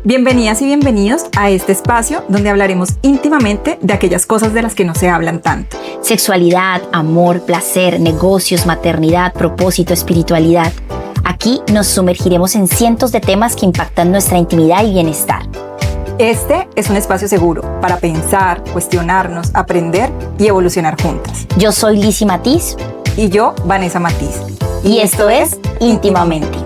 Bienvenidas y bienvenidos a este espacio donde hablaremos íntimamente de aquellas cosas de las que no se hablan tanto. Sexualidad, amor, placer, negocios, maternidad, propósito, espiritualidad. Aquí nos sumergiremos en cientos de temas que impactan nuestra intimidad y bienestar. Este es un espacio seguro para pensar, cuestionarnos, aprender y evolucionar juntas. Yo soy Lizzy Matiz. Y yo, Vanessa Matiz. Y esto es Íntimamente.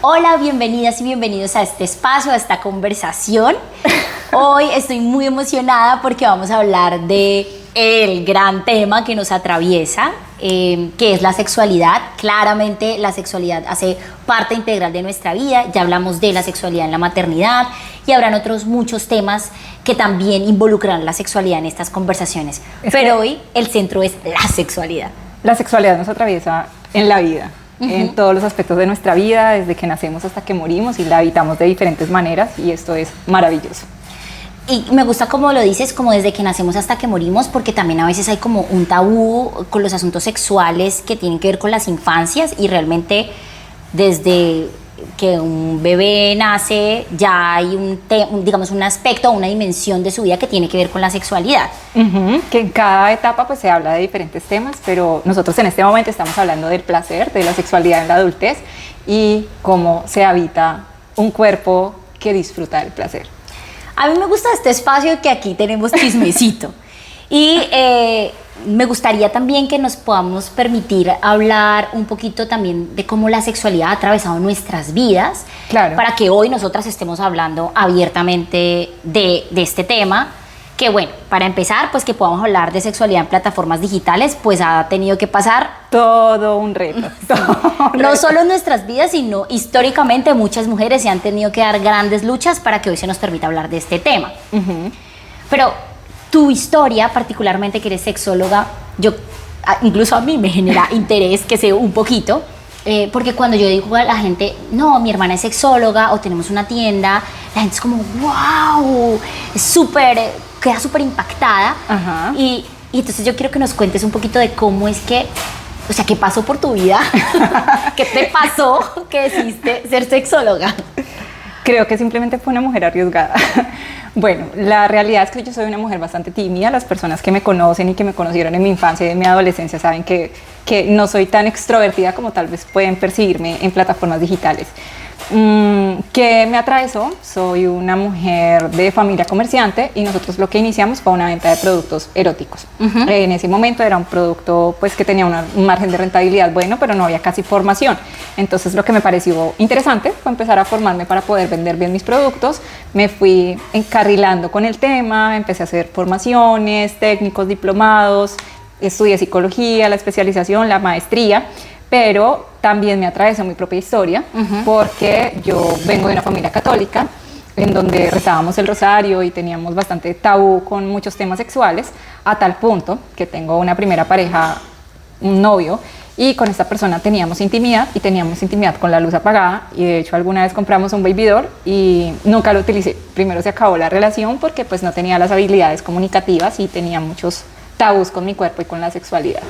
Hola, bienvenidas y bienvenidos a este espacio, a esta conversación. Hoy estoy muy emocionada porque vamos a hablar de el gran tema que nos atraviesa, que es la sexualidad. Claramente la sexualidad hace parte integral de nuestra vida. Ya hablamos de la sexualidad en la maternidad y habrán otros muchos temas que también involucran la sexualidad en estas conversaciones. Pero hoy el centro es la sexualidad. La sexualidad nos atraviesa en la vida. En todos los aspectos de nuestra vida, desde que nacemos hasta que morimos, y la habitamos de diferentes maneras, y esto es maravilloso. Y me gusta como lo dices, como desde que nacemos hasta que morimos, porque también a veces hay como un tabú con los asuntos sexuales que tienen que ver con las infancias, y realmente desde que un bebé nace ya hay un aspecto, una dimensión de su vida que tiene que ver con la sexualidad. Que en cada etapa pues se habla de diferentes temas, pero nosotros en este momento estamos hablando del placer, de la sexualidad en la adultez y cómo se habita un cuerpo que disfruta del placer. A mí me gusta este espacio que aquí tenemos chismecito. Y me gustaría también que nos podamos permitir hablar un poquito también de cómo la sexualidad ha atravesado nuestras vidas. Claro. Para que hoy nosotras estemos hablando abiertamente de este tema. Que bueno, para empezar, pues que podamos hablar de sexualidad en plataformas digitales, pues ha tenido que pasar todo un reto. No solo en nuestras vidas, sino históricamente muchas mujeres se han tenido que dar grandes luchas para que hoy se nos permita hablar de este tema. Pero tu historia, particularmente que eres sexóloga, incluso a mí me genera interés que sé un poquito, porque cuando yo digo a la gente, no, mi hermana es sexóloga o tenemos una tienda, la gente es como, wow, queda súper impactada. Y entonces yo quiero que nos cuentes un poquito de cómo es que, o sea, qué pasó por tu vida, qué te pasó que decidiste ser sexóloga. Creo que simplemente fue una mujer arriesgada. Bueno, la realidad es que yo soy una mujer bastante tímida. Las personas que me conocen y que me conocieron en mi infancia y en mi adolescencia saben que no soy tan extrovertida como tal vez pueden percibirme en plataformas digitales. ¿Qué me atravesó? Soy una mujer de familia comerciante y nosotros lo que iniciamos fue una venta de productos eróticos. En ese momento era un producto pues, que tenía un margen de rentabilidad bueno, pero no había casi formación. Entonces lo que me pareció interesante fue empezar a formarme para poder vender bien mis productos. Me fui encarrilando con el tema, empecé a hacer formaciones, técnicos, diplomados, estudié psicología, la especialización, la maestría, pero también me atravesó mi propia historia porque yo vengo de una familia católica en donde rezábamos el rosario y teníamos bastante tabú con muchos temas sexuales, a tal punto que tengo una primera pareja, un novio, y con esta persona teníamos intimidad con la luz apagada, y de hecho alguna vez compramos un baby doll y nunca lo utilicé. Primero se acabó la relación porque pues no tenía las habilidades comunicativas y tenía muchos tabús con mi cuerpo y con la sexualidad.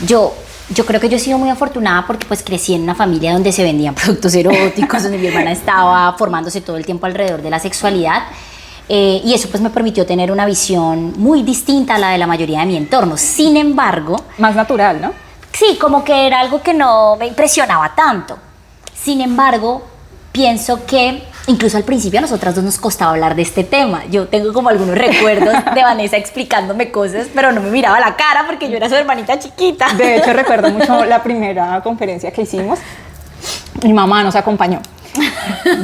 Yo creo que yo he sido muy afortunada porque pues crecí en una familia donde se vendían productos eróticos, donde mi hermana estaba formándose todo el tiempo alrededor de la sexualidad, y eso pues me permitió tener una visión muy distinta a la de la mayoría de mi entorno. Sin embargo... Más natural, ¿no? Sí, como que era algo que no me impresionaba tanto. Sin embargo, pienso que incluso al principio a nosotras dos nos costaba hablar de este tema. Yo tengo como algunos recuerdos de Vanessa explicándome cosas, pero no me miraba la cara porque yo era su hermanita chiquita. De hecho, recuerdo mucho la primera conferencia que hicimos. Mi mamá nos acompañó.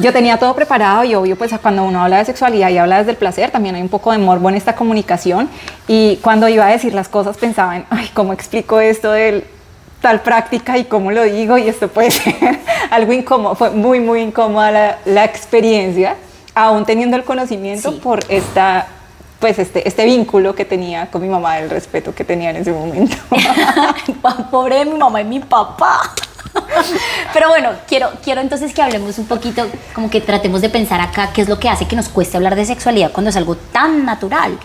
Yo tenía todo preparado y obvio, pues cuando uno habla de sexualidad y habla desde el placer, también hay un poco de morbo en esta comunicación. Y cuando iba a decir las cosas pensaba en, ay, ¿cómo explico esto del tal práctica y cómo lo digo? Y esto puede ser algo incómodo. Fue muy, muy incómoda la experiencia, aún teniendo el conocimiento, sí, por este vínculo que tenía con mi mamá, el respeto que tenía en ese momento. Pobre de mi mamá y mi papá. Pero bueno, quiero entonces que hablemos un poquito, como que tratemos de pensar acá qué es lo que hace que nos cueste hablar de sexualidad cuando es algo tan natural.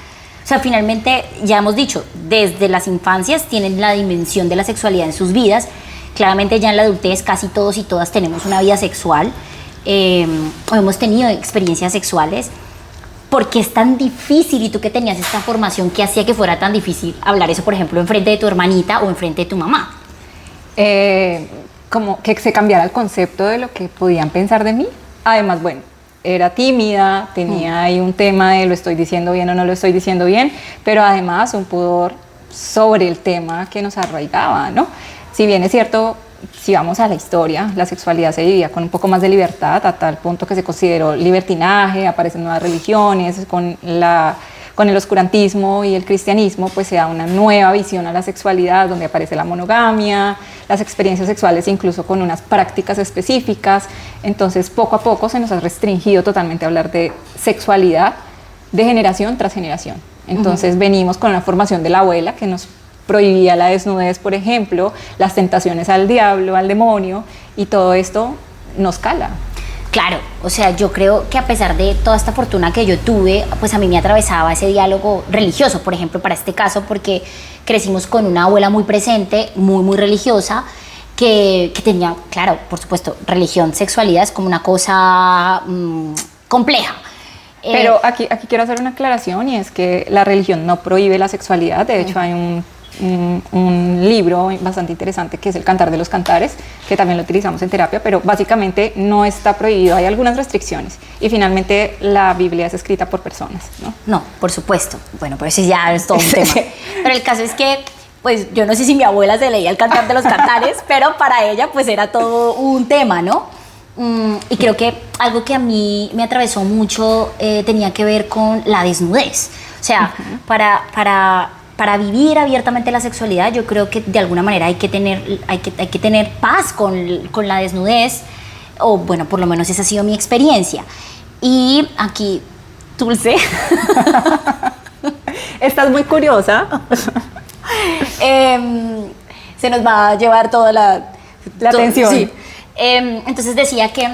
O sea, finalmente, ya hemos dicho, desde las infancias tienen la dimensión de la sexualidad en sus vidas, claramente ya en la adultez casi todos y todas tenemos una vida sexual, o hemos tenido experiencias sexuales. ¿Por qué es tan difícil? Y tú que tenías esta formación, ¿qué hacía que fuera tan difícil hablar eso, por ejemplo, enfrente de tu hermanita o enfrente de tu mamá? Como que se cambiara el concepto de lo que podían pensar de mí. Además, bueno, era tímida, tenía ahí un tema de lo estoy diciendo bien o no lo estoy diciendo bien, pero además un pudor sobre el tema que nos arraigaba, ¿no? Si bien es cierto, si vamos a la historia, la sexualidad se vivía con un poco más de libertad, a tal punto que se consideró libertinaje, aparecen nuevas religiones, con el oscurantismo y el cristianismo, pues se da una nueva visión a la sexualidad, donde aparece la monogamia, las experiencias sexuales incluso con unas prácticas específicas. Entonces, poco a poco se nos ha restringido totalmente hablar de sexualidad de generación tras generación. Entonces, venimos con la formación de la abuela que nos prohibía la desnudez, por ejemplo, las tentaciones al diablo, al demonio, y todo esto nos cala. Claro, o sea, yo creo que a pesar de toda esta fortuna que yo tuve, pues a mí me atravesaba ese diálogo religioso, por ejemplo, para este caso, porque crecimos con una abuela muy presente, muy, muy religiosa, que tenía, claro, por supuesto, religión, sexualidad es como una cosa compleja. Pero aquí quiero hacer una aclaración, y es que la religión no prohíbe la sexualidad. De hecho, hay un libro bastante interesante que es El Cantar de los Cantares, que también lo utilizamos en terapia, pero básicamente no está prohibido, hay algunas restricciones, y finalmente la Biblia es escrita por personas, ¿no? No, por supuesto. Bueno, pero ese ya es todo un tema. Pero el caso es que, pues yo no sé si mi abuela se leía El Cantar de los Cantares, pero para ella pues era todo un tema, ¿no? Y creo que algo que a mí me atravesó mucho tenía que ver con la desnudez. O sea, para vivir abiertamente la sexualidad, yo creo que de alguna manera hay que tener paz con la desnudez, o bueno, por lo menos esa ha sido mi experiencia. Y aquí, Dulce. Estás muy curiosa. Se nos va a llevar toda la atención. Sí. Entonces decía que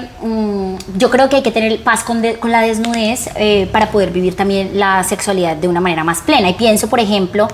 yo creo que hay que tener paz con la desnudez para poder vivir también la sexualidad de una manera más plena. Y pienso, por ejemplo,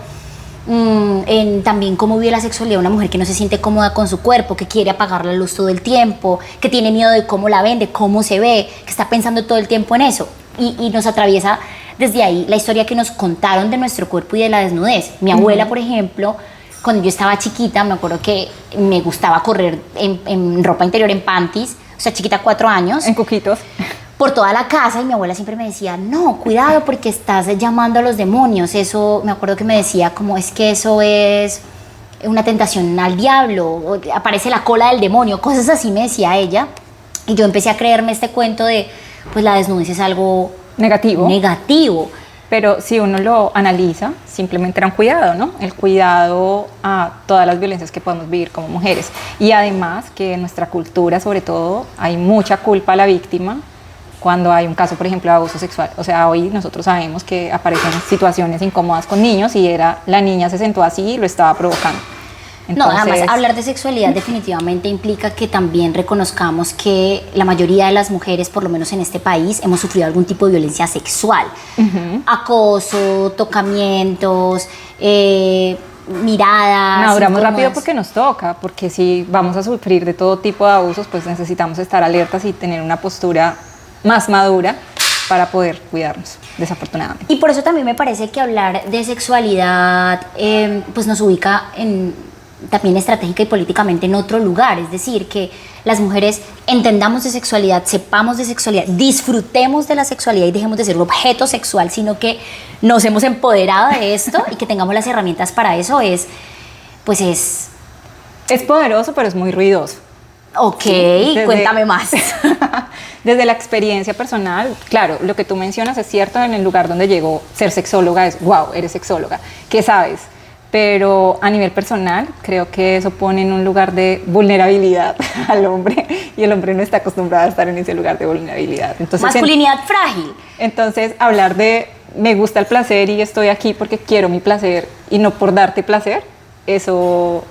en también cómo vive la sexualidad una mujer que no se siente cómoda con su cuerpo, que quiere apagar la luz todo el tiempo, que tiene miedo de cómo la ven, de cómo se ve, que está pensando todo el tiempo en eso. Y nos atraviesa desde ahí la historia que nos contaron de nuestro cuerpo y de la desnudez. Mi abuela, por ejemplo, cuando yo estaba chiquita, me acuerdo que me gustaba correr en ropa interior, en panties, o sea, chiquita, 4 años. En coquitos. Por toda la casa, y mi abuela siempre me decía, no, cuidado porque estás llamando a los demonios. Eso, me acuerdo que me decía, como es que eso es una tentación al diablo, o aparece la cola del demonio, cosas así me decía ella. Y yo empecé a creerme este cuento de, pues la desnudez es algo negativo. Pero si uno lo analiza, simplemente era un cuidado, ¿no? El cuidado a todas las violencias que podemos vivir como mujeres. Y además que en nuestra cultura, sobre todo, hay mucha culpa a la víctima cuando hay un caso, por ejemplo, de abuso sexual. O sea, hoy nosotros sabemos que aparecen situaciones incómodas con niños y la niña se sentó así y lo estaba provocando. Entonces, no, además hablar de sexualidad definitivamente implica que también reconozcamos que la mayoría de las mujeres, por lo menos en este país, hemos sufrido algún tipo de violencia sexual. Acoso, tocamientos, miradas. Maduramos rápido porque nos toca, porque si vamos a sufrir de todo tipo de abusos, pues necesitamos estar alertas y tener una postura más madura para poder cuidarnos, desafortunadamente. Y por eso también me parece que hablar de sexualidad pues nos ubica también estratégica y políticamente en otro lugar, es decir, que las mujeres entendamos de sexualidad, sepamos de sexualidad, disfrutemos de la sexualidad y dejemos de ser un objeto sexual, sino que nos hemos empoderado de esto y que tengamos las herramientas para eso es poderoso, pero es muy ruidoso. Ok, sí, cuéntame más. Desde la experiencia personal, claro, lo que tú mencionas es cierto, en el lugar donde llegó ser sexóloga es, wow, eres sexóloga, ¿qué sabes? Pero a nivel personal, creo que eso pone en un lugar de vulnerabilidad al hombre, y el hombre no está acostumbrado a estar en ese lugar de vulnerabilidad. Entonces, masculinidad frágil. Entonces, hablar de me gusta el placer y estoy aquí porque quiero mi placer y no por darte placer, eso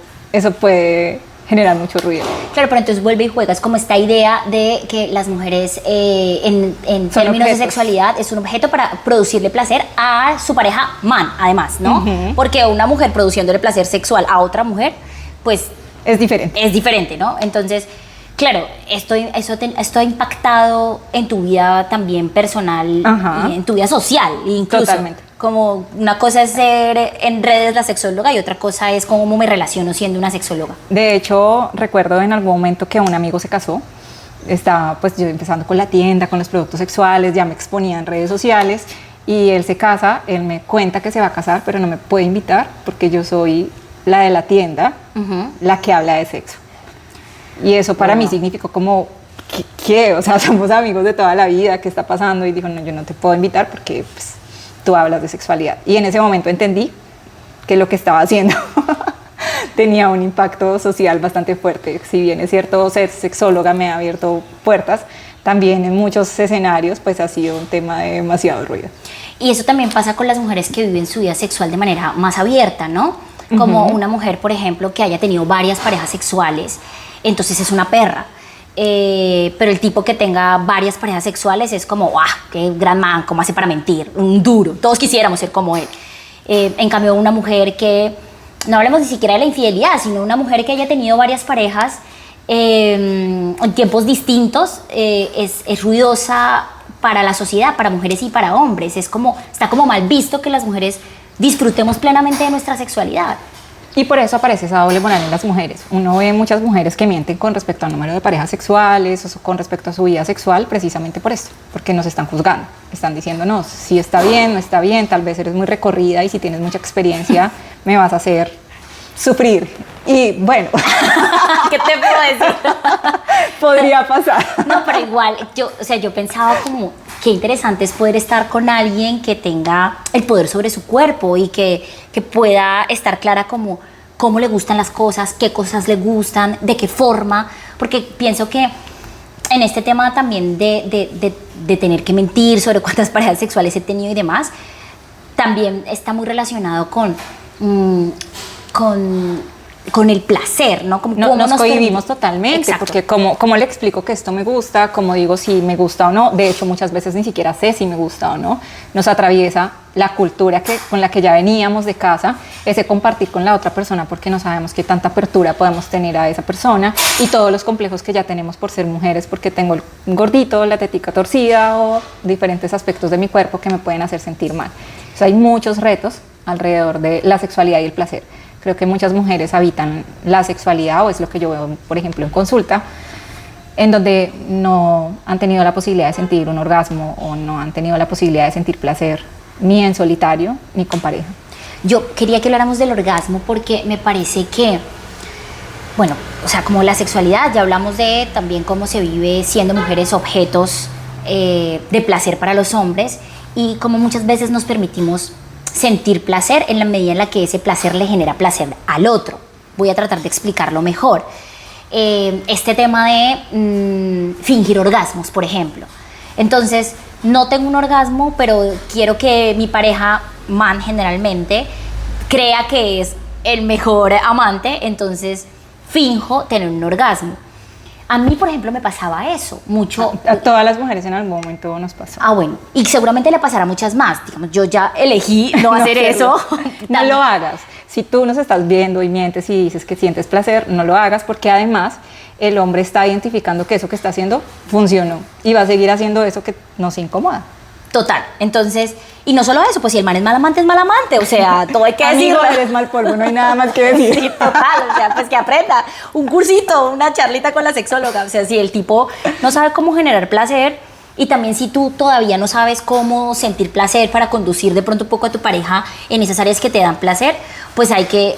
puede generar mucho ruido. Claro, pero entonces vuelve y juegas como esta idea de que las mujeres en términos de sexualidad es un objeto para producirle placer a su pareja man, además, ¿no? Porque una mujer produciéndole placer sexual a otra mujer, pues Es diferente. Es diferente, ¿no? Entonces, claro, esto ha impactado en tu vida también personal, Ajá. y en tu vida social incluso. Totalmente. Como una cosa es ser en redes la sexóloga y otra cosa es cómo me relaciono siendo una sexóloga. De hecho, recuerdo en algún momento que un amigo se casó. Estaba pues yo empezando con la tienda, con los productos sexuales, ya me exponía en redes sociales y él se casa, él me cuenta que se va a casar, pero no me puede invitar porque yo soy la de la tienda, la que habla de sexo. Y eso para mí significó como, ¿qué? O sea, somos amigos de toda la vida, ¿qué está pasando? Y dijo, no, yo no te puedo invitar porque pues, tú hablas de sexualidad. Y en ese momento entendí que lo que estaba haciendo tenía un impacto social bastante fuerte. Si bien es cierto, ser sexóloga me ha abierto puertas, también en muchos escenarios pues ha sido un tema de demasiado ruido. Y eso también pasa con las mujeres que viven su vida sexual de manera más abierta, ¿no? Como una mujer, por ejemplo, que haya tenido varias parejas sexuales, entonces es una perra. Pero el tipo que tenga varias parejas sexuales es como, ¡guau! ¡Qué gran man! ¿Cómo hace para mentir? Un duro. Todos quisiéramos ser como él. En cambio, una mujer que, no hablemos ni siquiera de la infidelidad, sino una mujer que haya tenido varias parejas en tiempos distintos, es ruidosa para la sociedad, para mujeres y para hombres. Está como mal visto que las mujeres disfrutemos plenamente de nuestra sexualidad. Y por eso aparece esa doble moral en las mujeres. Uno ve muchas mujeres que mienten con respecto al número de parejas sexuales o con respecto a su vida sexual precisamente por esto, porque nos están juzgando. Están diciéndonos si está bien, no está bien, tal vez eres muy recorrida y si tienes mucha experiencia me vas a hacer sufrir. Y bueno, ¿qué te puedo decir? podría pasar. No, pero igual, yo pensaba como, qué interesante es poder estar con alguien que tenga el poder sobre su cuerpo y que pueda estar clara como cómo le gustan las cosas, qué cosas le gustan, de qué forma, porque pienso que en este tema también de tener que mentir sobre cuántas parejas sexuales he tenido y demás, también está muy relacionado con el placer, ¿no? Como No, nos cohibimos totalmente. Exacto. Porque como le explico que esto me gusta, como digo si me gusta o no, de hecho muchas veces ni siquiera sé si me gusta o no, nos atraviesa la cultura con la que ya veníamos de casa, ese compartir con la otra persona porque no sabemos qué tanta apertura podemos tener a esa persona y todos los complejos que ya tenemos por ser mujeres porque tengo el gordito, la tetica torcida o diferentes aspectos de mi cuerpo que me pueden hacer sentir mal. O sea, hay muchos retos alrededor de la sexualidad y el placer. Creo que muchas mujeres habitan la sexualidad, o es lo que yo veo, por ejemplo, en consulta, en donde no han tenido la posibilidad de sentir un orgasmo o no han tenido la posibilidad de sentir placer ni en solitario ni con pareja. Yo quería que habláramos del orgasmo porque me parece que, bueno, o sea, como la sexualidad, ya hablamos de también cómo se vive siendo mujeres objetos de placer para los hombres y cómo muchas veces nos permitimos sentir placer en la medida en la que ese placer le genera placer al otro. Voy a tratar de explicarlo mejor. Este tema de fingir orgasmos, por ejemplo. Entonces, no tengo un orgasmo, pero quiero que mi pareja, man generalmente, crea que es el mejor amante, entonces finjo tener un orgasmo. A mí, por ejemplo, me pasaba eso mucho. A todas las mujeres en algún momento nos pasa. Ah, bueno. Y seguramente le pasará a muchas más. Digamos, yo ya elegí no hacer eso. No lo hagas. Si tú nos estás viendo y mientes y dices que sientes placer, no lo hagas porque además el hombre está identificando que eso que está haciendo funcionó y va a seguir haciendo eso que nos incomoda. Total. Entonces, y no solo eso, pues si el man es mal amante, es mal amante. O sea, todo hay que decirlo. Amigo, eres mal polvo, no hay nada más que decir. Sí, total. O sea, pues que aprenda. Un cursito, una charlita con la sexóloga. O sea, si el tipo no sabe cómo generar placer y también si tú todavía no sabes cómo sentir placer para conducir de pronto un poco a tu pareja en esas áreas que te dan placer, pues hay que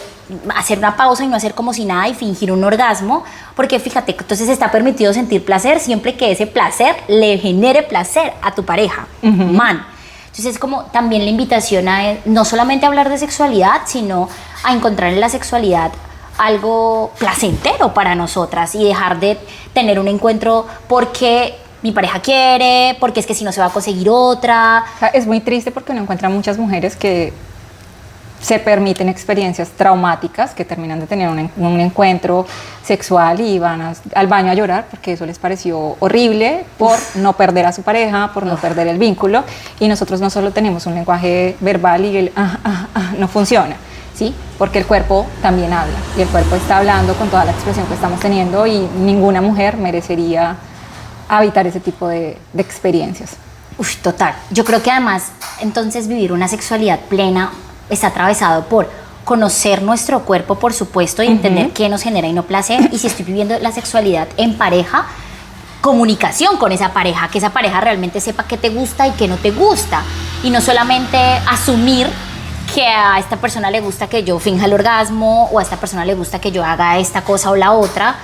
hacer una pausa y no hacer como si nada y fingir un orgasmo, porque fíjate, entonces está permitido sentir placer siempre que ese placer le genere placer a tu pareja, man. Entonces es como también la invitación a no solamente hablar de sexualidad, sino a encontrar en la sexualidad algo placentero para nosotras y dejar de tener un encuentro porque mi pareja quiere, porque es que si no se va a conseguir otra. O sea, es muy triste porque uno encuentra muchas mujeres que se permiten experiencias traumáticas, que terminan de tener un encuentro sexual y van al baño a llorar porque eso les pareció horrible por no perder a su pareja, por no perder el vínculo. Y nosotros no solo tenemos un lenguaje verbal y el no funciona, ¿sí? Porque el cuerpo también habla y el cuerpo está hablando con toda la expresión que estamos teniendo y ninguna mujer merecería habitar ese tipo de experiencias. Uf, total. Yo creo que además, entonces, vivir una sexualidad plena está atravesado por conocer nuestro cuerpo, por supuesto, y entender qué nos genera y no placer. Y si estoy viviendo la sexualidad en pareja, comunicación con esa pareja, que esa pareja realmente sepa qué te gusta y qué no te gusta. Y no solamente asumir que a esta persona le gusta que yo finja el orgasmo o a esta persona le gusta que yo haga esta cosa o la otra,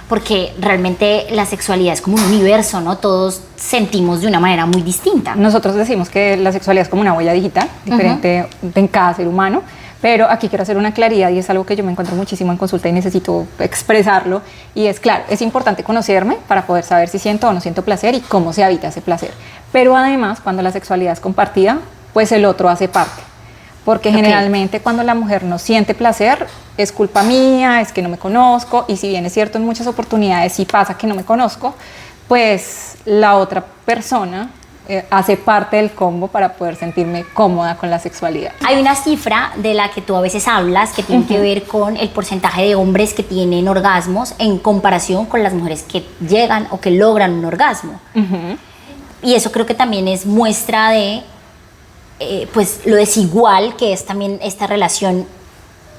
porque realmente la sexualidad es como un universo, ¿no? Todos sentimos de una manera muy distinta. Nosotros decimos que la sexualidad es como una huella digital, diferente en cada ser humano, pero aquí quiero hacer una claridad y es algo que yo me encuentro muchísimo en consulta y necesito expresarlo, y es claro, es importante conocerme para poder saber si siento o no siento placer y cómo se habita ese placer, pero además cuando la sexualidad es compartida, pues el otro hace parte. Porque generalmente cuando la mujer no siente placer, es culpa mía, es que no me conozco, y si bien es cierto en muchas oportunidades sí pasa que no me conozco, pues la otra persona hace parte del combo para poder sentirme cómoda con la sexualidad. Hay una cifra de la que tú a veces hablas que tiene que ver con el porcentaje de hombres que tienen orgasmos en comparación con las mujeres que llegan o que logran un orgasmo. Y eso creo que también es muestra de pues lo desigual que es también esta relación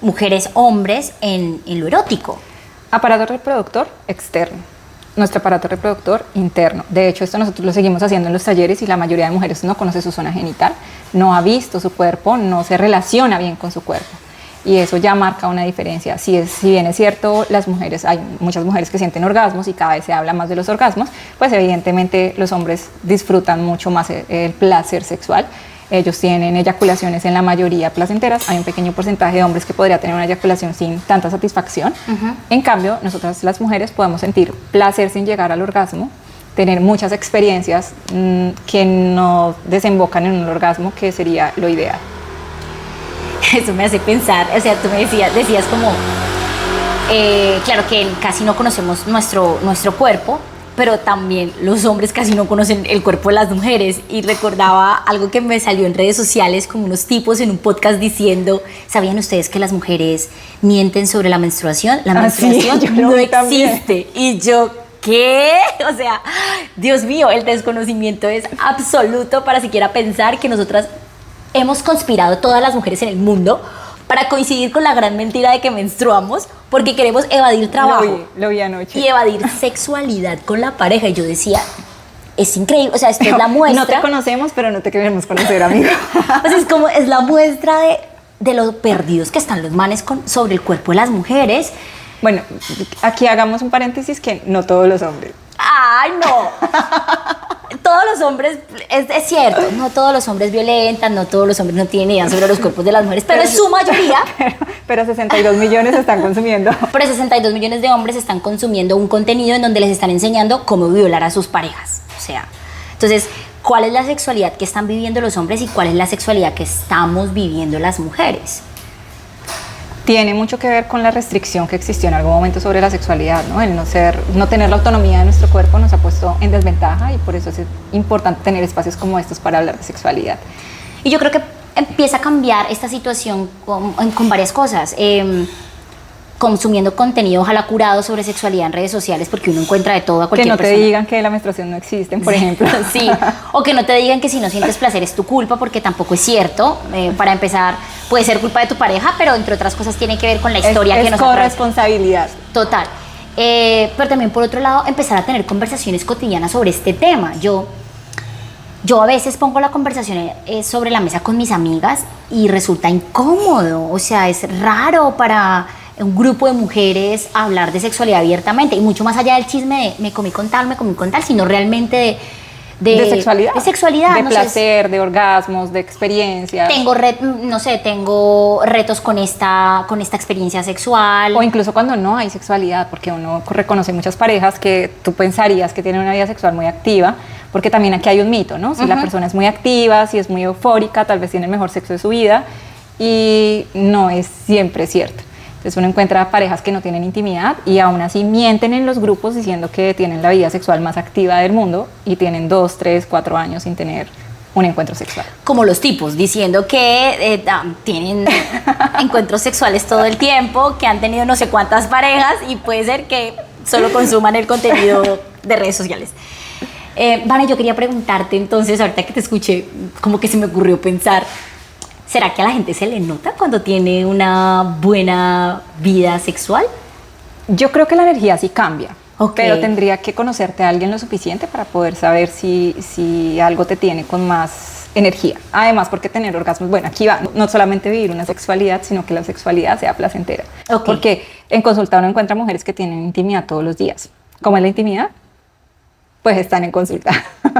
mujeres-hombres en lo erótico. Aparato reproductor externo, nuestro aparato reproductor interno. De hecho, esto nosotros lo seguimos haciendo en los talleres y la mayoría de mujeres no conoce su zona genital, no ha visto su cuerpo, no se relaciona bien con su cuerpo. Y eso ya marca una diferencia. Si bien es cierto, las mujeres, hay muchas mujeres que sienten orgasmos y cada vez se habla más de los orgasmos, pues evidentemente los hombres disfrutan mucho más el placer sexual. Ellos tienen eyaculaciones en la mayoría placenteras. Hay un pequeño porcentaje de hombres que podría tener una eyaculación sin tanta satisfacción. En cambio, nosotras las mujeres podemos sentir placer sin llegar al orgasmo, tener muchas experiencias que no desembocan en un orgasmo, que sería lo ideal. Eso me hace pensar, o sea, tú me decías como, claro que casi no conocemos nuestro cuerpo, pero también los hombres casi no conocen el cuerpo de las mujeres. Y recordaba algo que me salió en redes sociales, como unos tipos en un podcast diciendo, ¿sabían ustedes que las mujeres mienten sobre la menstruación? La menstruación no existe. Y yo, ¿qué? O sea, Dios mío, el desconocimiento es absoluto para siquiera pensar que nosotras hemos conspirado, todas las mujeres en el mundo, para coincidir con la gran mentira de que menstruamos porque queremos evadir trabajo. Lo vi anoche. Y evadir sexualidad con la pareja. Y yo decía, es increíble, o sea, esto es la muestra. No te conocemos, pero no te queremos conocer, amigo. O sea, es la muestra de lo perdidos que están los manes sobre el cuerpo de las mujeres. Bueno, aquí hagamos un paréntesis, que no todos los hombres. ¡Ay, no! Todos los hombres, es cierto, no todos los hombres violentan, no todos los hombres no tienen idea sobre los cuerpos de las mujeres, pero en su mayoría. Pero 62 millones están consumiendo. Pero 62 millones de hombres están consumiendo un contenido en donde les están enseñando cómo violar a sus parejas. O sea, entonces, ¿cuál es la sexualidad que están viviendo los hombres y cuál es la sexualidad que estamos viviendo las mujeres? Tiene mucho que ver con la restricción que existió en algún momento sobre la sexualidad, ¿no? El no tener la autonomía de nuestro cuerpo nos ha puesto en desventaja, y por eso es importante tener espacios como estos para hablar de sexualidad. Y yo creo que empieza a cambiar esta situación con varias cosas. Consumiendo contenido, ojalá curado, sobre sexualidad en redes sociales, porque uno encuentra de todo a cualquier persona. Que no te digan que la menstruación no existe, por ejemplo. Sí, o que no te digan que si no sientes placer es tu culpa, porque tampoco es cierto. Para empezar, puede ser culpa de tu pareja, pero entre otras cosas tiene que ver con la historia que nos es corresponsabilidad. Total. Pero también, por otro lado, empezar a tener conversaciones cotidianas sobre este tema. Yo a veces pongo la conversación sobre la mesa con mis amigas y resulta incómodo. O sea, es raro para un grupo de mujeres hablar de sexualidad abiertamente, y mucho más allá del chisme de me comí con tal, sino realmente de sexualidad. De sexualidad. De placer, de orgasmos, de experiencias. Tengo retos con esta experiencia sexual. O incluso cuando no hay sexualidad, porque uno reconoce muchas parejas que tú pensarías que tienen una vida sexual muy activa, porque también aquí hay un mito, ¿no? Si la persona es muy activa, si es muy eufórica, tal vez tiene el mejor sexo de su vida, y no es siempre cierto. Entonces uno encuentra parejas que no tienen intimidad y aún así mienten en los grupos diciendo que tienen la vida sexual más activa del mundo y tienen 2, 3, 4 años sin tener un encuentro sexual. Como los tipos, diciendo que tienen encuentros sexuales todo el tiempo, que han tenido no sé cuántas parejas y puede ser que solo consuman el contenido de redes sociales. Vane, yo quería preguntarte entonces, ahorita que te escuché, como que se me ocurrió pensar, ¿será que a la gente se le nota cuando tiene una buena vida sexual? Yo creo que la energía sí cambia. Okay. Pero tendría que conocerte a alguien lo suficiente para poder saber si algo te tiene con más energía. Además, porque tener orgasmos, bueno, aquí va, no solamente vivir una sexualidad, sino que la sexualidad sea placentera. Okay. Porque en consulta uno encuentra mujeres que tienen intimidad todos los días. ¿Cómo es la intimidad? Pues están en consulta.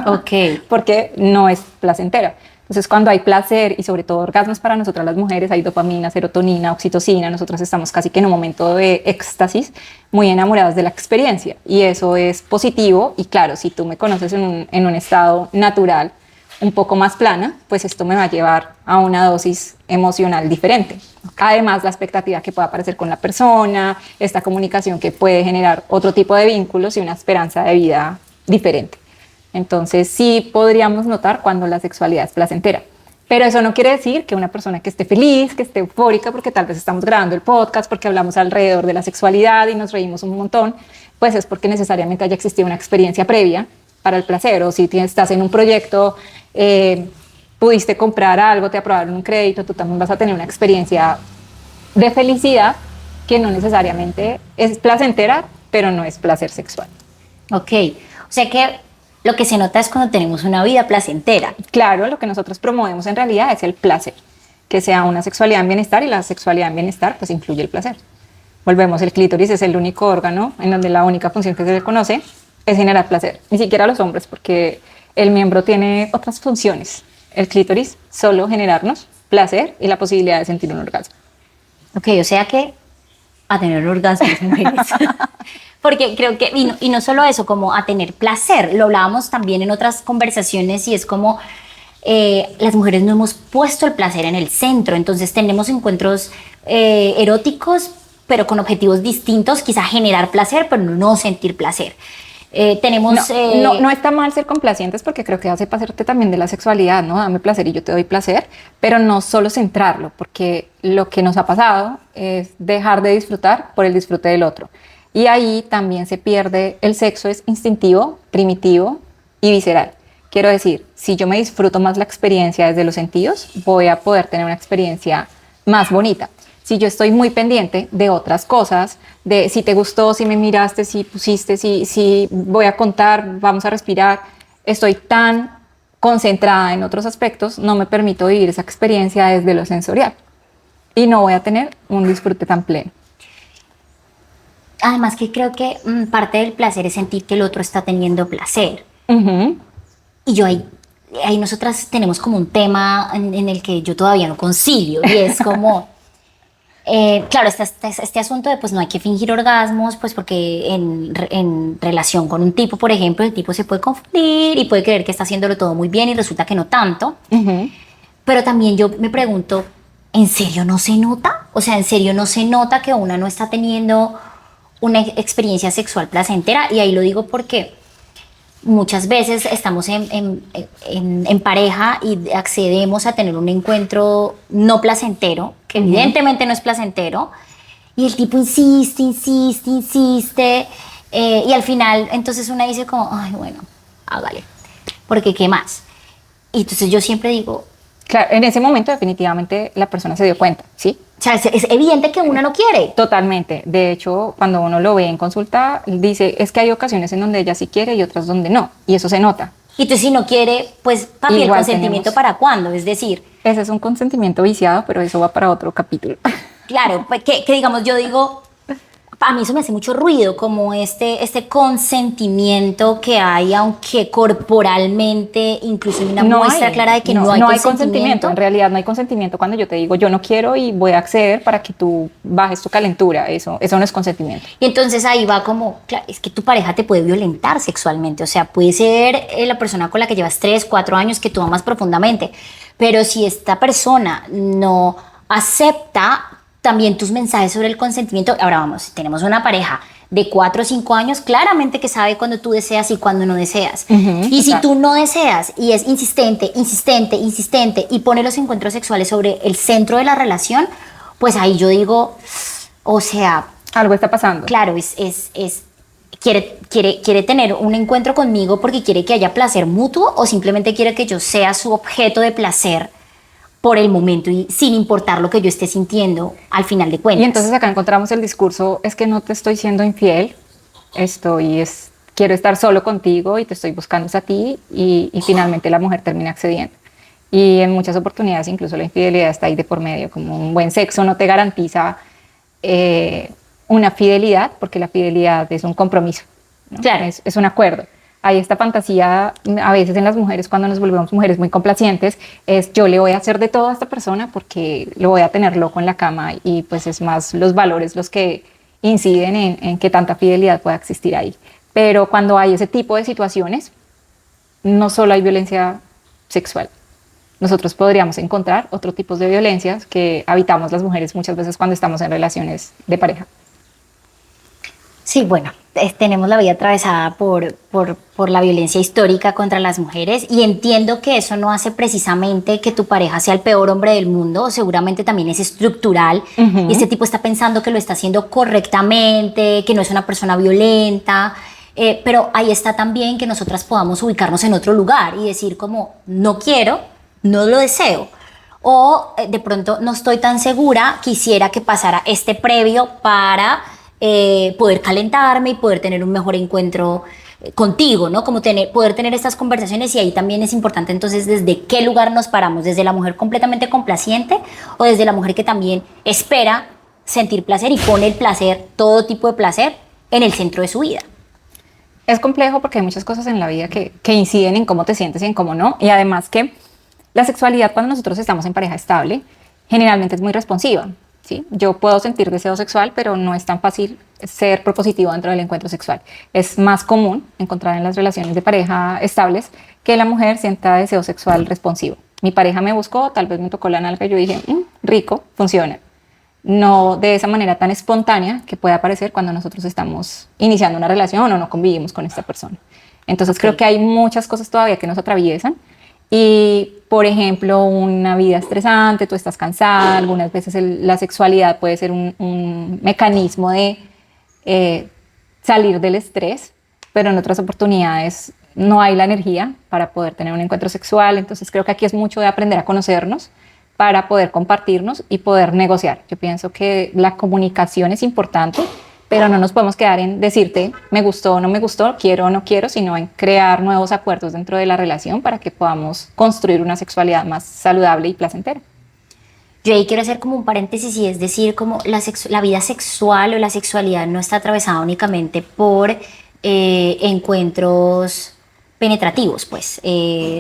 Okay. Porque no es placentera. Entonces, cuando hay placer y sobre todo orgasmos para nosotras las mujeres, hay dopamina, serotonina, oxitocina, nosotras estamos casi que en un momento de éxtasis, muy enamoradas de la experiencia y eso es positivo y claro, si tú me conoces en un estado natural, un poco más plana, pues esto me va a llevar a una dosis emocional diferente. Además, la expectativa que pueda aparecer con la persona, esta comunicación que puede generar otro tipo de vínculos y una esperanza de vida diferente. Entonces sí podríamos notar cuando la sexualidad es placentera, pero eso no quiere decir que una persona que esté feliz, que esté eufórica porque tal vez estamos grabando el podcast, porque hablamos alrededor de la sexualidad y nos reímos un montón, pues es porque necesariamente haya existido una experiencia previa para el placer, o si estás en un proyecto, pudiste comprar algo, te aprobaron un crédito, tú también vas a tener una experiencia de felicidad que no necesariamente es placentera, pero no es placer sexual. Ok, o sea que lo que se nota es cuando tenemos una vida placentera. Claro, lo que nosotros promovemos en realidad es el placer, que sea una sexualidad en bienestar y la sexualidad en bienestar pues incluye el placer. Volvemos, el clítoris es el único órgano en donde la única función que se le conoce es generar placer, ni siquiera a los hombres porque el miembro tiene otras funciones. El clítoris solo generarnos placer y la posibilidad de sentir un orgasmo. Ok, o sea que a tener orgasmos, mujeres. Porque creo que, y no solo eso, como a tener placer, lo hablábamos también en otras conversaciones y es como las mujeres no hemos puesto el placer en el centro, entonces tenemos encuentros eróticos, pero con objetivos distintos, quizá generar placer, pero no sentir placer. No está mal ser complacientes porque creo que hace parte también de la sexualidad, ¿no? Dame placer y yo te doy placer, pero no solo centrarlo, porque lo que nos ha pasado es dejar de disfrutar por el disfrute del otro. Y ahí también se pierde, el sexo es instintivo, primitivo y visceral. Quiero decir, si yo me disfruto más la experiencia desde los sentidos, voy a poder tener una experiencia más bonita. Si yo estoy muy pendiente de otras cosas, de si te gustó, si me miraste, si pusiste, si voy a contar, vamos a respirar, estoy tan concentrada en otros aspectos, no me permito vivir esa experiencia desde lo sensorial y no voy a tener un disfrute tan pleno. Además que creo que parte del placer es sentir que el otro está teniendo placer. Uh-huh. Y yo ahí nosotras tenemos como un tema en el que yo todavía no concilio y es como, claro, este asunto de pues no hay que fingir orgasmos, pues porque en relación con un tipo, por ejemplo, el tipo se puede confundir y puede creer que está haciéndolo todo muy bien y resulta que no tanto. Uh-huh. Pero también yo me pregunto, ¿en serio no se nota? O sea, ¿en serio no se nota que una no está teniendo una experiencia sexual placentera? Y ahí lo digo porque muchas veces estamos en pareja y accedemos a tener un encuentro no placentero, que evidentemente no es placentero, y el tipo insiste, y al final entonces una dice como, ay, bueno, hágale, porque ¿qué más? Y entonces yo siempre digo... Claro, en ese momento definitivamente la persona se dio cuenta, ¿sí? O sea, es evidente que una no quiere. Totalmente. De hecho, cuando uno lo ve en consulta, dice, es que hay ocasiones en donde ella sí quiere y otras donde no. Y eso se nota. Y entonces si no quiere, pues papi, el consentimiento ¿para cuándo? Es decir... Ese es un consentimiento viciado, pero eso va para otro capítulo. Claro, pues que digamos, yo digo, a mí eso me hace mucho ruido, como este consentimiento que hay, aunque corporalmente incluso hay una muestra clara de que no hay consentimiento. En realidad no hay consentimiento cuando yo te digo, yo no quiero y voy a acceder para que tú bajes tu calentura. Eso no es consentimiento. Y entonces ahí va como, claro, es que tu pareja te puede violentar sexualmente. O sea, puede ser la persona con la que llevas 3, 4 años que tú amas profundamente. Pero si esta persona no acepta también tus mensajes sobre el consentimiento, ahora vamos, tenemos una pareja de 4 o 5 años, claramente que sabe cuando tú deseas y cuando no deseas. Y si exacto. tú no deseas y es insistente, insistente, insistente y pone los encuentros sexuales sobre el centro de la relación, pues ahí yo digo, o sea, Algo está pasando. claro, quiere tener un encuentro conmigo porque quiere que haya placer mutuo o simplemente quiere que yo sea su objeto de placer por el momento y sin importar lo que yo esté sintiendo al final de cuentas. Y entonces acá encontramos el discurso, es que no te estoy siendo infiel, quiero estar solo contigo y te estoy buscando a ti y finalmente la mujer termina accediendo. Y en muchas oportunidades incluso la infidelidad está ahí de por medio, como un buen sexo no te garantiza una fidelidad, porque la fidelidad es un compromiso, ¿no? Claro. Es un acuerdo. Hay esta fantasía a veces en las mujeres cuando nos volvemos mujeres muy complacientes, es yo le voy a hacer de todo a esta persona porque lo voy a tener loco en la cama y pues es más los valores los que inciden en que tanta fidelidad pueda existir ahí. Pero cuando hay ese tipo de situaciones, no solo hay violencia sexual. Nosotros podríamos encontrar otro tipo de violencias que habitamos las mujeres muchas veces cuando estamos en relaciones de pareja. Sí, bueno, tenemos la vida atravesada por la violencia histórica contra las mujeres y entiendo que eso no hace precisamente que tu pareja sea el peor hombre del mundo, seguramente también es estructural y este tipo está pensando que lo está haciendo correctamente, que no es una persona violenta, pero ahí está también que nosotras podamos ubicarnos en otro lugar y decir como no quiero, no lo deseo. O de pronto no estoy tan segura, quisiera que pasara este previo para poder calentarme y poder tener un mejor encuentro contigo, ¿no? Como poder tener estas conversaciones y ahí también es importante entonces desde qué lugar nos paramos, desde la mujer completamente complaciente o desde la mujer que también espera sentir placer y pone el placer, todo tipo de placer, en el centro de su vida. Es complejo porque hay muchas cosas en la vida que inciden en cómo te sientes y en cómo no. Y además que la sexualidad cuando nosotros estamos en pareja estable generalmente es muy responsiva. ¿Sí? Yo puedo sentir deseo sexual, pero no es tan fácil ser propositivo dentro del encuentro sexual. Es más común encontrar en las relaciones de pareja estables que la mujer sienta deseo sexual responsivo. Mi pareja me buscó, tal vez me tocó la nalga y yo dije, rico, funciona. No de esa manera tan espontánea que puede aparecer cuando nosotros estamos iniciando una relación o no convivimos con esta persona. Entonces creo que hay muchas cosas todavía que nos atraviesan. Y, por ejemplo, una vida estresante, tú estás cansada, algunas veces la sexualidad puede ser un mecanismo de salir del estrés, pero en otras oportunidades no hay la energía para poder tener un encuentro sexual. Entonces creo que aquí es mucho de aprender a conocernos para poder compartirnos y poder negociar. Yo pienso que la comunicación es importante, pero no nos podemos quedar en decirte me gustó o no me gustó, quiero o no quiero, sino en crear nuevos acuerdos dentro de la relación para que podamos construir una sexualidad más saludable y placentera. Yo ahí quiero hacer como un paréntesis y es decir, como la vida sexual o la sexualidad no está atravesada únicamente por encuentros penetrativos, pues,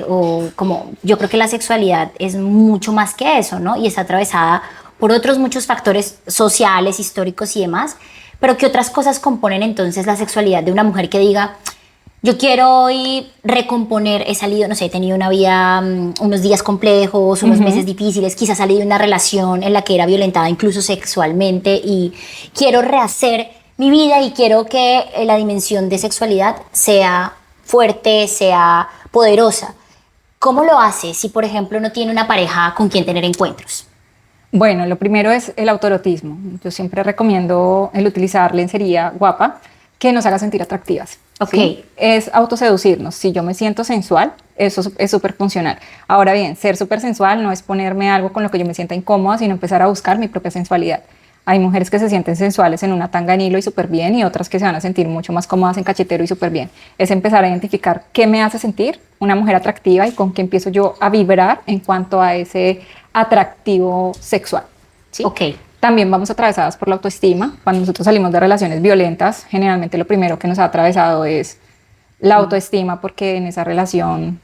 o como yo creo que la sexualidad es mucho más que eso, ¿no? Y está atravesada por otros muchos factores sociales, históricos y demás. Pero ¿qué otras cosas componen entonces la sexualidad de una mujer que diga, yo quiero hoy recomponer, he salido, no sé, he tenido una vida, unos días complejos, unos meses difíciles, quizás salí de una relación en la que era violentada incluso sexualmente y quiero rehacer mi vida y quiero que la dimensión de sexualidad sea fuerte, sea poderosa? ¿Cómo lo hace si, por ejemplo, no tiene una pareja con quien tener encuentros? Bueno, lo primero es el autoerotismo. Yo siempre recomiendo el utilizar lencería guapa que nos haga sentir atractivas. Ok. ¿Sí? Es autoseducirnos. Si yo me siento sensual, eso es súper funcional. Ahora bien, ser súper sensual no es ponerme algo con lo que yo me sienta incómoda, sino empezar a buscar mi propia sensualidad. Hay mujeres que se sienten sensuales en una tanga en hilo y súper bien y otras que se van a sentir mucho más cómodas en cachetero y súper bien. Es empezar a identificar qué me hace sentir una mujer atractiva y con qué empiezo yo a vibrar en cuanto a ese atractivo sexual. ¿Sí? Ok. También vamos atravesadas por la autoestima. Cuando nosotros salimos de relaciones violentas, generalmente lo primero que nos ha atravesado es la autoestima porque en esa relación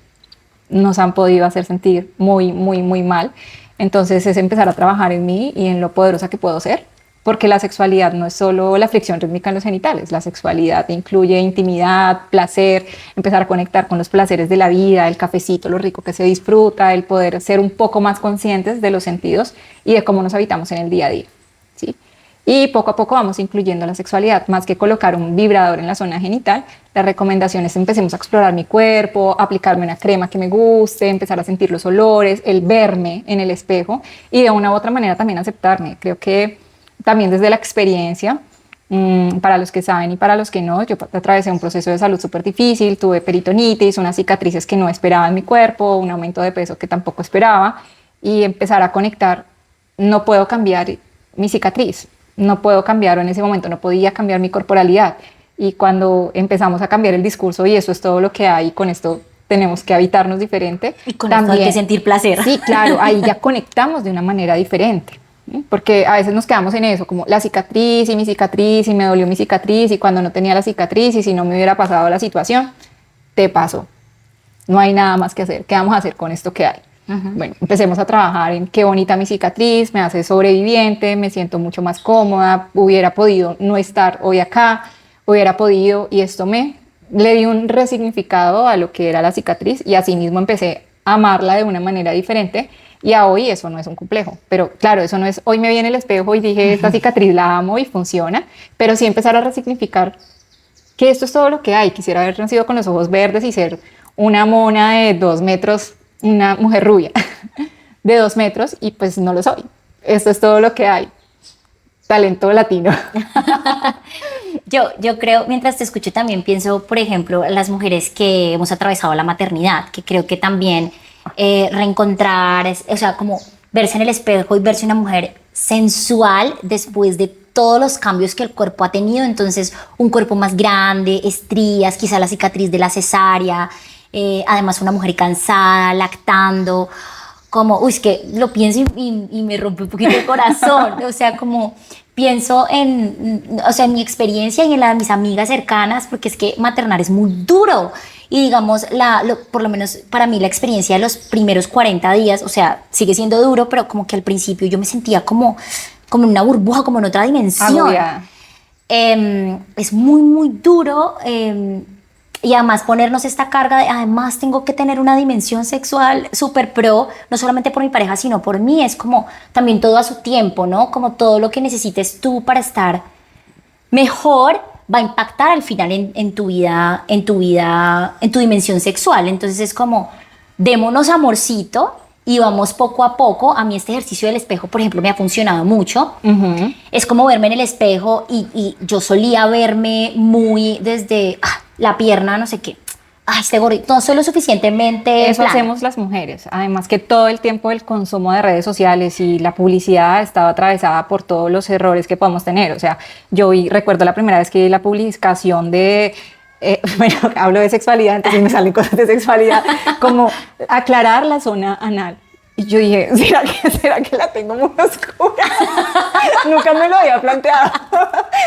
nos han podido hacer sentir muy, muy, muy mal. Entonces es empezar a trabajar en mí y en lo poderosa que puedo ser, porque la sexualidad no es solo la fricción rítmica en los genitales, la sexualidad incluye intimidad, placer, empezar a conectar con los placeres de la vida, el cafecito, lo rico que se disfruta, el poder ser un poco más conscientes de los sentidos y de cómo nos habitamos en el día a día, ¿sí? Y poco a poco vamos incluyendo la sexualidad, más que colocar un vibrador en la zona genital. La recomendación es empecemos a explorar mi cuerpo, aplicarme una crema que me guste, empezar a sentir los olores, el verme en el espejo y de una u otra manera también aceptarme. Creo que también desde la experiencia, para los que saben y para los que no, yo atravesé un proceso de salud súper difícil, tuve peritonitis, unas cicatrices que no esperaba en mi cuerpo, un aumento de peso que tampoco esperaba y empezar a conectar, no puedo cambiar mi cicatriz, no puedo cambiar, o en ese momento no podía cambiar mi corporalidad. Y cuando empezamos a cambiar el discurso y eso es todo lo que hay, con esto tenemos que habitarnos diferente. Y con esto hay que sentir placer. Sí, claro, ahí ya conectamos de una manera diferente. Porque a veces nos quedamos en eso, como la cicatriz y me dolió mi cicatriz y cuando no tenía la cicatriz y si no me hubiera pasado la situación, te pasó. No hay nada más que hacer. ¿Qué vamos a hacer con esto que hay? Bueno, empecemos a trabajar en qué bonita mi cicatriz, me hace sobreviviente, me siento mucho más cómoda, hubiera podido no estar hoy acá, hubiera podido, y esto le di un resignificado a lo que era la cicatriz y así mismo empecé a amarla de una manera diferente. Y a hoy eso no es un complejo, pero claro, eso no es hoy me vi en el espejo y dije esta cicatriz la amo y funciona, pero sí empezar a resignificar que esto es todo lo que hay. Quisiera haber nacido con los ojos verdes y ser una mona de 2 metros, una mujer rubia de 2 metros y pues no lo soy. Esto es todo lo que hay. Talento latino. Yo creo, mientras te escucho también pienso, por ejemplo, las mujeres que hemos atravesado la maternidad, que creo que también reencontrar, o sea, como verse en el espejo y verse una mujer sensual después de todos los cambios que el cuerpo ha tenido, entonces un cuerpo más grande, estrías, quizá la cicatriz de la cesárea, además una mujer cansada, lactando, como, uy, es que lo pienso y me rompe un poquito el corazón, o sea, como pienso o sea, en mi experiencia y en la de mis amigas cercanas, porque es que maternar es muy duro. Y digamos, por lo menos para mí la experiencia de los primeros 40 días, o sea, sigue siendo duro, pero como que al principio yo me sentía como en una burbuja, como en otra dimensión. Es muy, muy duro. Y además ponernos esta carga de, además tengo que tener una dimensión sexual súper pro, no solamente por mi pareja, sino por mí. Es como también todo a su tiempo, ¿no? Como todo lo que necesites tú para estar mejor va a impactar al final en tu vida, en tu dimensión sexual. Entonces es como, démonos amorcito y vamos poco a poco. A mí este ejercicio del espejo, por ejemplo, me ha funcionado mucho. Es como verme en el espejo y yo solía verme muy desde la pierna, no sé qué. Ay, este gordito, no soy lo suficientemente Eso plana. hacemos las mujeres. Además que todo el tiempo el consumo de redes sociales y la publicidad estaba atravesada por todos los errores que podemos tener. O sea, recuerdo la primera vez que vi la publicación de, bueno, hablo de sexualidad, entonces me salen cosas de sexualidad, como aclarar la zona anal. Y yo dije, ¿será que la tengo muy oscura? Nunca me lo había planteado.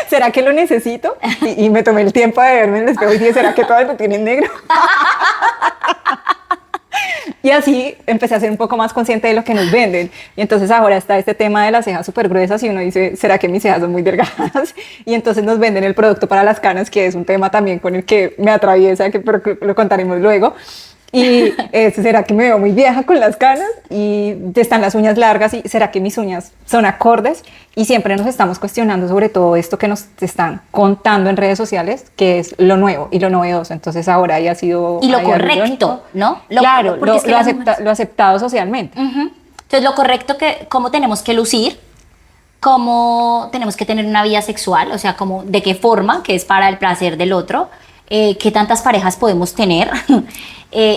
¿Será que lo necesito? Y me tomé el tiempo de verme en el espejo y dije, ¿será que todo lo tiene en negro? Y así empecé a ser un poco más consciente de lo que nos venden. Y entonces ahora está este tema de las cejas súper gruesas y uno dice, ¿será que mis cejas son muy delgadas? Y entonces nos venden el producto para las canas, que es un tema también con el que me atraviesa, pero lo contaremos luego. Y ¿será que me veo muy vieja con las canas? Y están las uñas largas y ¿será que mis uñas son acordes? Y siempre nos estamos cuestionando sobre todo esto que nos están contando en redes sociales, que es lo nuevo y lo novedoso. Entonces ahora ya ha sido... Y lo correcto, ¿no? Claro, lo aceptado socialmente. Entonces lo correcto, cómo tenemos que lucir, cómo tenemos que tener una vida sexual, o sea, de qué forma, que es para el placer del otro, qué tantas parejas podemos tener,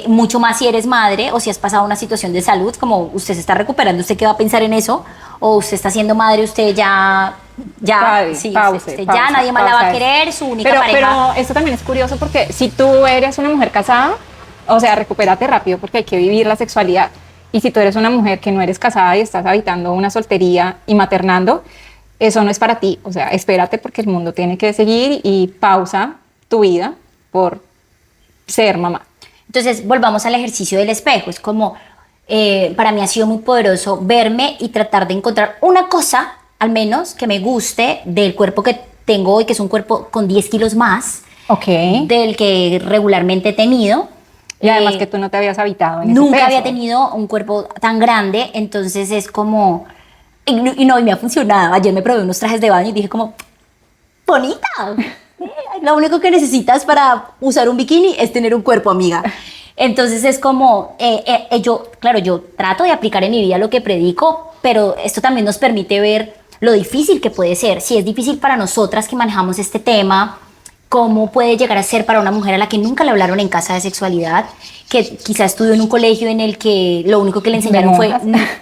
mucho más si eres madre o si has pasado una situación de salud, como usted se está recuperando, ¿usted qué va a pensar en eso? O usted está siendo madre, usted ya nadie más la va a querer, su única pareja. Pero esto también es curioso porque si tú eres una mujer casada, o sea, recupérate rápido porque hay que vivir la sexualidad. Y si tú eres una mujer que no eres casada y estás habitando una soltería y maternando, eso no es para ti. O sea, espérate porque el mundo tiene que seguir y pausa tu vida por ser mamá. Entonces, volvamos al ejercicio del espejo. Es como, para mí ha sido muy poderoso verme y tratar de encontrar una cosa, al menos, que me guste del cuerpo que tengo hoy, que es un cuerpo con 10 kilos más del que regularmente he tenido. Y además que tú no te habías habitado en ese Nunca peso. había tenido un cuerpo tan grande, entonces es como Y me ha funcionado. Ayer me probé unos trajes de baño y dije como, bonita. Lo único que necesitas para usar un bikini es tener un cuerpo, amiga. Entonces es como, claro, yo trato de aplicar en mi vida lo que predico, pero esto también nos permite ver lo difícil que puede ser. Si es difícil para nosotras que manejamos este tema, cómo puede llegar a ser para una mujer a la que nunca le hablaron en casa de sexualidad, que quizás estudió en un colegio en el que lo único que le enseñaron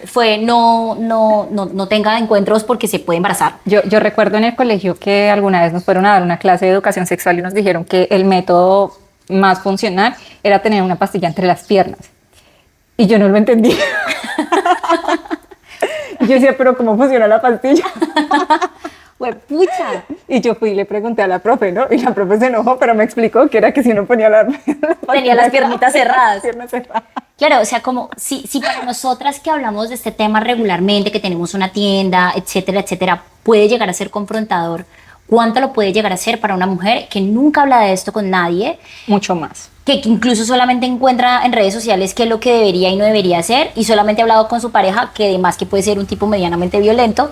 fue no tenga encuentros porque se puede embarazar. Yo recuerdo en el colegio que alguna vez nos fueron a dar una clase de educación sexual y nos dijeron que el método más funcional era tener una pastilla entre las piernas. Y yo no lo entendí. Y yo decía, pero ¿cómo funciona la pastilla? Pucha. Y yo fui y le pregunté a la profe, ¿no? Y la profe se enojó, pero me explicó que era que si uno ponía tenía las piernitas cerradas. Las piernas cerradas. Claro, o sea, como si para nosotras que hablamos de este tema regularmente, que tenemos una tienda, etcétera, etcétera, puede llegar a ser confrontador, ¿cuánto lo puede llegar a ser para una mujer que nunca habla de esto con nadie? Mucho más. Que incluso solamente encuentra en redes sociales qué es lo que debería y no debería hacer, y solamente ha hablado con su pareja, que además que puede ser un tipo medianamente violento,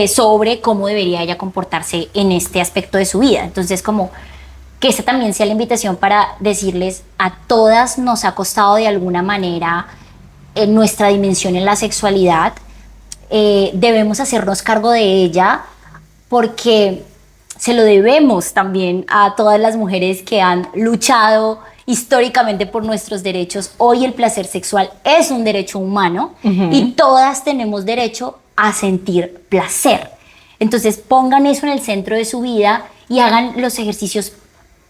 sobre cómo debería ella comportarse en este aspecto de su vida. Entonces, como que esta también sea la invitación para decirles, a todas nos ha costado de alguna manera nuestra dimensión en la sexualidad, debemos hacernos cargo de ella, porque se lo debemos también a todas las mujeres que han luchado históricamente por nuestros derechos. Hoy el placer sexual es un derecho humano y todas tenemos derecho a sentir placer. Entonces pongan eso en el centro de su vida y hagan los ejercicios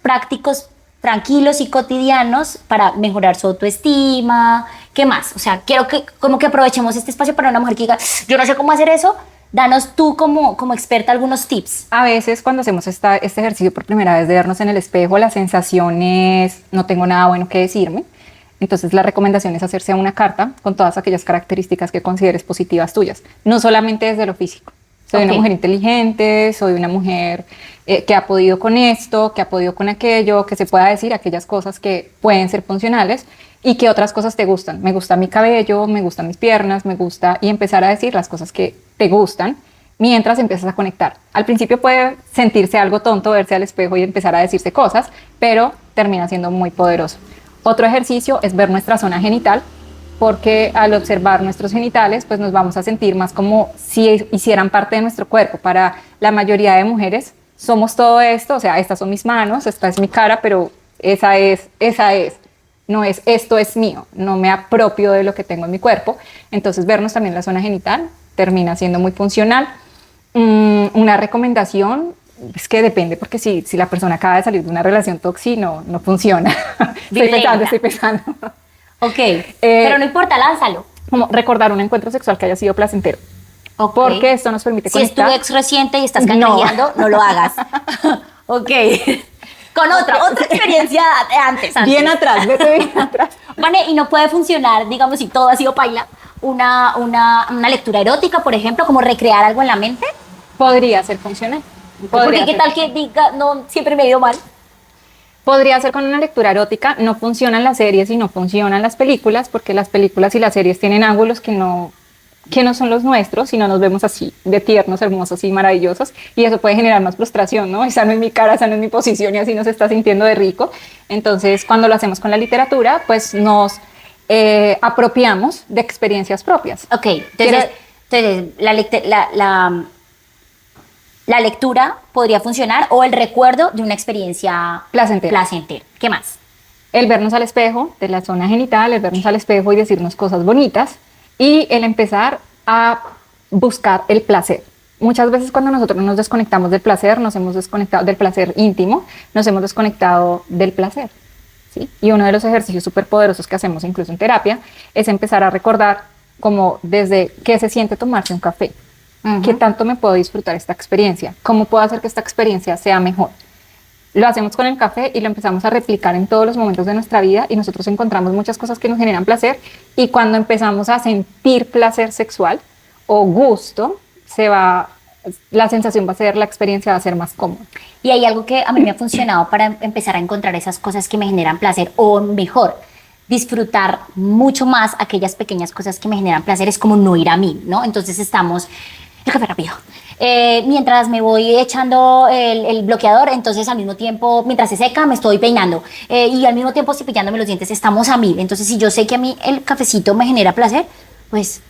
prácticos, tranquilos y cotidianos para mejorar su autoestima. ¿Qué más? O sea, quiero que como que aprovechemos este espacio para una mujer que diga, yo no sé cómo hacer eso. Danos tú como experta algunos tips. A veces cuando hacemos este ejercicio por primera vez de vernos en el espejo, la sensación es, no tengo nada bueno que decirme. Entonces la recomendación es hacerse una carta con todas aquellas características que consideres positivas tuyas. No solamente desde lo físico. Soy una mujer inteligente, soy una mujer que ha podido con esto, que ha podido con aquello, que se pueda decir aquellas cosas que pueden ser funcionales y que otras cosas te gustan. Me gusta mi cabello, me gustan mis piernas, me gusta, y empezar a decir las cosas que te gustan mientras empiezas a conectar. Al principio puede sentirse algo tonto verse al espejo y empezar a decirse cosas, pero termina siendo muy poderoso. Otro ejercicio es ver nuestra zona genital, porque al observar nuestros genitales, pues nos vamos a sentir más como si hicieran parte de nuestro cuerpo. Para la mayoría de mujeres somos todo esto, o sea, estas son mis manos, esta es mi cara, pero esa es, no es esto es mío, no me apropio de lo que tengo en mi cuerpo. Entonces vernos también la zona genital termina siendo muy funcional. Una recomendación es que depende, porque si la persona acaba de salir de una relación tóxica, no funciona. Estoy pensando. Ok, pero no importa, lánzalo. Como recordar un encuentro sexual que haya sido placentero. Okay. Porque esto nos permite conectar. Si es tu ex reciente y estás canjeando, no lo hagas. Ok. Con otra experiencia antes. Bien atrás, vete bien atrás. Vale, y no puede funcionar, digamos, si todo ha sido paila, una lectura erótica, por ejemplo, como recrear algo en la mente. Podría ser funcional. Porque qué tal que diga, no, siempre me he ido mal. Podría ser con una lectura erótica. No funcionan las series y no funcionan las películas, porque las películas y las series tienen ángulos que no son los nuestros, y no nos vemos así de tiernos, hermosos y maravillosos, y eso puede generar más frustración, ¿no? Esa no es mi cara, esa no es mi posición, y así nos está sintiendo de rico. Entonces, cuando lo hacemos con la literatura, pues nos apropiamos de experiencias propias. Ok, entonces la lectura podría funcionar, o el recuerdo de una experiencia placentera. ¿Qué más? El vernos al espejo de la zona genital, el vernos al espejo y decirnos cosas bonitas, y el empezar a buscar el placer. Muchas veces cuando nosotros nos desconectamos del placer, nos hemos desconectado del placer íntimo, nos hemos desconectado del placer, ¿sí? Y uno de los ejercicios súper poderosos que hacemos incluso en terapia es empezar a recordar como desde qué se siente tomarse un café. ¿Qué tanto me puedo disfrutar esta experiencia? ¿Cómo puedo hacer que esta experiencia sea mejor? Lo hacemos con el café y lo empezamos a replicar en todos los momentos de nuestra vida, y nosotros encontramos muchas cosas que nos generan placer, y cuando empezamos a sentir placer sexual o gusto, la sensación va a ser, la experiencia va a ser más cómoda. Y hay algo que a mí me ha funcionado para empezar a encontrar esas cosas que me generan placer, o mejor, disfrutar mucho más aquellas pequeñas cosas que me generan placer, es como no ir a mí, ¿no? Entonces estamos, el café rápido. Mientras me voy echando el bloqueador, entonces al mismo tiempo, mientras se seca, me estoy peinando y al mismo tiempo cepillándome los dientes, estamos a 1000. Entonces, si yo sé que a mí el cafecito me genera placer, pues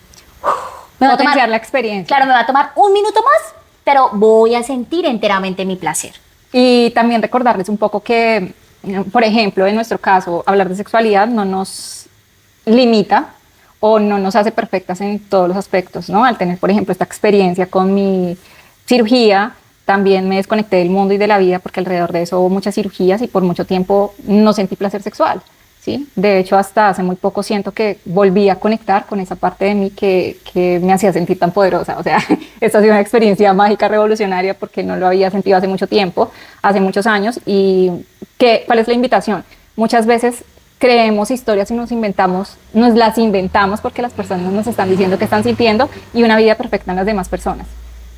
me va a Potenciar tomar, la experiencia. claro, me va a tomar un minuto más, pero voy a sentir enteramente mi placer. Y también recordarles un poco que, por ejemplo, en nuestro caso, hablar de sexualidad no nos limita o no nos hace perfectas en todos los aspectos, ¿no? Al tener, por ejemplo, esta experiencia con mi cirugía, también me desconecté del mundo y de la vida porque alrededor de eso hubo muchas cirugías y por mucho tiempo no sentí placer sexual, ¿sí? De hecho, hasta hace muy poco siento que volví a conectar con esa parte de mí que me hacía sentir tan poderosa. O sea, esta ha sido una experiencia mágica, revolucionaria, porque no lo había sentido hace mucho tiempo, hace muchos años. ¿Y cuál es la invitación? Muchas veces creemos historias y nos las inventamos porque las personas nos están diciendo que están sintiendo y una vida perfecta en las demás personas.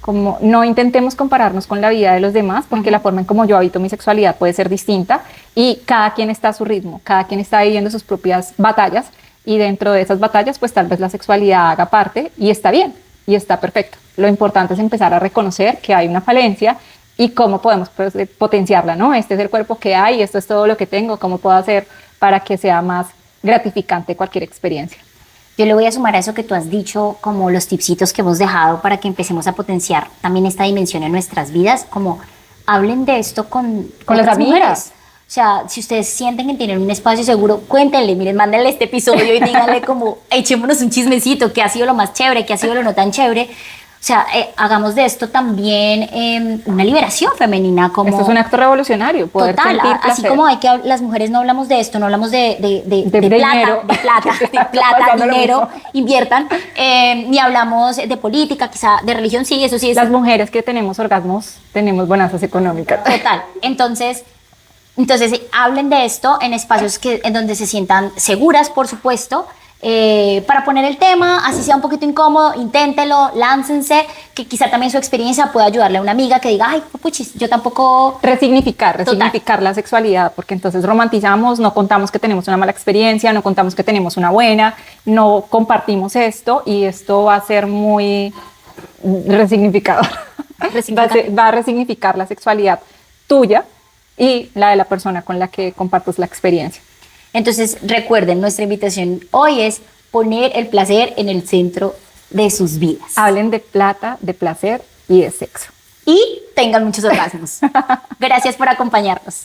Como no intentemos compararnos con la vida de los demás, porque la forma en como yo habito mi sexualidad puede ser distinta y cada quien está a su ritmo, cada quien está viviendo sus propias batallas y dentro de esas batallas pues tal vez la sexualidad haga parte y está bien y está perfecto. Lo importante es empezar a reconocer que hay una falencia y cómo podemos pues, potenciarla, ¿no? Este es el cuerpo que hay, esto es todo lo que tengo, cómo puedo hacer para que sea más gratificante cualquier experiencia. Yo le voy a sumar a eso que tú has dicho, como los tipsitos que hemos dejado para que empecemos a potenciar también esta dimensión en nuestras vidas, como hablen de esto con las otras amigas. mujeres. O sea, si ustedes sienten que tienen un espacio seguro, cuéntenle, miren, mándenle este episodio y díganle como, echémonos un chismecito, qué ha sido lo más chévere, qué ha sido lo no tan chévere. O sea, hagamos de esto también una liberación femenina. Como Esto es un acto revolucionario, poder total, sentir así placer. como hay que las mujeres no hablamos de esto, no hablamos de dinero. plata, dinero, inviertan, ni hablamos de política, quizá de religión, sí, eso sí es. Las mujeres que tenemos orgasmos tenemos bonanzas económicas. Total, entonces hablen de esto en espacios en donde se sientan seguras, por supuesto, para poner el tema, así sea un poquito incómodo, inténtelo, láncense, que quizá también su experiencia pueda ayudarle a una amiga que diga, ay, puchis, yo tampoco... Resignificar la sexualidad, porque entonces romantizamos, no contamos que tenemos una mala experiencia, no contamos que tenemos una buena, no compartimos esto y esto va a ser muy resignificador. Va a resignificar la sexualidad tuya y la de la persona con la que compartes la experiencia. Entonces, recuerden, nuestra invitación hoy es poner el placer en el centro de sus vidas. Hablen de plata, de placer y de sexo. Y tengan muchos orgasmos. Gracias por acompañarnos.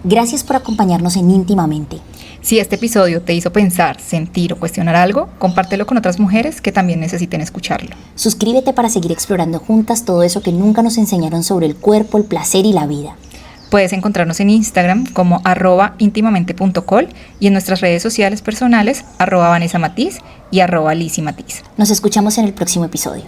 Gracias por acompañarnos en Íntimamente. Si este episodio te hizo pensar, sentir o cuestionar algo, compártelo con otras mujeres que también necesiten escucharlo. Suscríbete para seguir explorando juntas todo eso que nunca nos enseñaron sobre el cuerpo, el placer y la vida. Puedes encontrarnos en Instagram como @intimamente.col y en nuestras redes sociales personales @VanessaMatiz y @LizzyMatiz. Nos escuchamos en el próximo episodio.